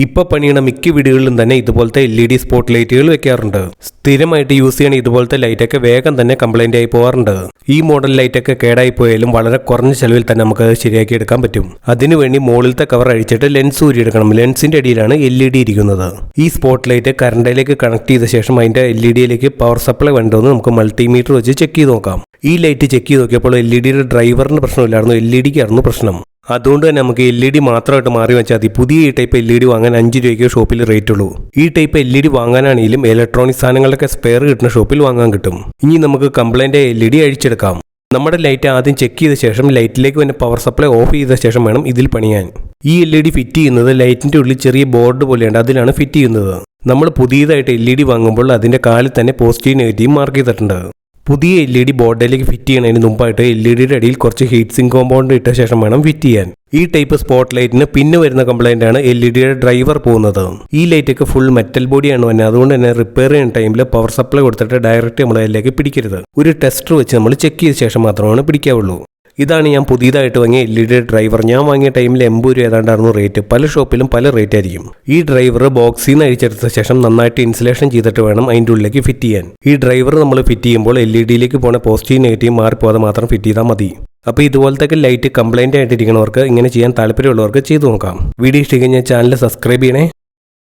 ഇപ്പോൾ പണിയണ മിക്ക വീടുകളിലും തന്നെ ഇതുപോലത്തെ LED സ്പോട്ട് ലൈറ്റുകൾ വെക്കാറുണ്ട്. സ്ഥിരമായിട്ട് യൂസ് ചെയ്യണ ഇതുപോലത്തെ ലൈറ്റൊക്കെ വേഗം തന്നെ കംപ്ലൈന്റ് ആയി പോകാറുണ്ട്. ഈ മോഡൽ ലൈറ്റൊക്കെ കേടായി പോയാലും വളരെ കുറഞ്ഞ ചെലവിൽ തന്നെ നമുക്ക് അത് ശരിയാക്കി എടുക്കാൻ പറ്റും. അതിനുവേണ്ടി മുകളിലത്തെ കവർ അഴിച്ചിട്ട് ലെൻസ് ഊരിയെടുക്കണം. ലെൻസിന്റെ അടിയിലാണ് LED ഇരിക്കുന്നത്. ഈ സ്പോട്ട് ലൈറ്റ് കറണ്ടിലേക്ക് കണക്ട് ചെയ്ത ശേഷം അതിന്റെ LEDയിലേക്ക് പവർ സപ്ലൈ വേണ്ടതെന്ന് നമുക്ക് മൾട്ടിമീറ്റർ വെച്ച് ചെക്ക് ചെയ്ത് നോക്കാം. ഈ ലൈറ്റ് ചെക്ക് ചെയ്ത് നോക്കിയപ്പോൾ LEDയുടെ ഡ്രൈവറിന് പ്രശ്നമില്ലായിരുന്നു, LEDക്കായിരുന്നു പ്രശ്നം. അതുകൊണ്ട് തന്നെ നമുക്ക് LED മാത്രമായിട്ട് മാറി വെച്ചാൽ മതി. പുതിയ ഈ ടൈപ്പ് LED വാങ്ങാൻ 5 രൂപയ്ക്ക് ഷോപ്പിൽ റേറ്റ് ഉള്ളൂ. ഈ ടൈപ്പ് LED വാങ്ങാനാണെങ്കിലും ഇലക്ട്രോണിക് സാധനങ്ങളൊക്കെ സ്പെയർ കിട്ടുന്ന ഷോപ്പിൽ വാങ്ങാൻ കിട്ടും. ഇനി നമുക്ക് കംപ്ലൈന്റ് LED അഴിച്ചെടുക്കാം. നമ്മുടെ ലൈറ്റ് ആദ്യം ചെക്ക് ചെയ്ത ശേഷം ലൈറ്റിലേക്ക് തന്നെ പവർ സപ്ലൈ ഓഫ് ചെയ്ത ശേഷം വേണം ഇതിൽ പണിയാൻ. ഈ LED ഫിറ്റ് ചെയ്യുന്നത് ലൈറ്റിന്റെ ഉള്ളിൽ ചെറിയ ബോർഡ് പോലെയുണ്ട്, അതിലാണ് ഫിറ്റ് ചെയ്യുന്നത്. നമ്മൾ പുതിയതായിട്ട് LED വാങ്ങുമ്പോൾ അതിന്റെ കാലിൽ തന്നെ പോസിറ്റീവ് നെഗറ്റീവ് മാർക്ക് ചെയ്തിട്ടുണ്ട്. പുതിയ LED ബോർഡിലേക്ക് ഫിറ്റ് ചെയ്യുന്നതിന് മുമ്പായിട്ട് LEDയുടെ അടിയിൽ കുറച്ച് ഹീറ്റ് സിങ്ക് കോമ്പൗണ്ട് ഇട്ട ശേഷം വേണം ഫിറ്റ് ചെയ്യാൻ. ഈ ടൈപ്പ് സ്പോട്ട് ലൈറ്റിന് പിന്നെ വരുന്ന കംപ്ലൈന്റ് ആണ് LEDയുടെ ഡ്രൈവർ പോകുന്നത്. ഈ ലൈറ്റൊക്കെ ഫുൾ മെറ്റൽ ബോഡിയാണ് വന്നത്. അതുകൊണ്ട് തന്നെ റിപ്പയർ ചെയ്യുന്ന ടൈമിൽ പവർ സപ്ലൈ കൊടുത്തിട്ട് ഡയറക്റ്റ് നമ്മൾ അതിലേക്ക് പിടിക്കരുത്. ഒരു ടെസ്റ്റർ വെച്ച് നമ്മൾ ചെക്ക് ചെയ്ത ശേഷം മാത്രമാണ് പിടിക്കാവുള്ളൂ. ഇതാണ് ഞാൻ പുതിയതായിട്ട് വാങ്ങിയ LED ഡ്രൈവർ. ഞാൻ വാങ്ങിയ ടൈമിൽ 80 രൂപ ഏതാണ്ടായിരുന്നു റേറ്റ്. പല ഷോപ്പിലും പല റേറ്റ് ആയിരിക്കും. ഈ ഡ്രൈവർ ബോക്സിൽ നിന്ന് അഴിച്ചെടുത്ത ശേഷം നന്നായിട്ട് ഇൻസുലേഷൻ ചെയ്തിട്ട് വേണം അതിൻ്റെ ഉള്ളിലേക്ക് ഫിറ്റ് ചെയ്യാൻ. ഈ ഡ്രൈവർ നമ്മൾ ഫിറ്റ് ചെയ്യുമ്പോൾ LEDയിലേക്ക് പോണ പോസിറ്റീവ് നെഗറ്റീവ് മാറിപ്പോകാതെ മാത്രം ഫിറ്റ് ചെയ്താൽ മതി. അപ്പോൾ ഇതുപോലത്തെ ലൈറ്റ് കംപ്ലൈന്റ് ആയിട്ടിരിക്കുന്നവർക്ക്, ഇങ്ങനെ ചെയ്യാൻ താല്പര്യമുള്ളവർക്ക് ചെയ്തു നോക്കാം. വീഡിയോ ഇഷ്ടമെങ്കിൽ ചാനൽ സബ്സ്ക്രൈബ് ചെയ്യണേ.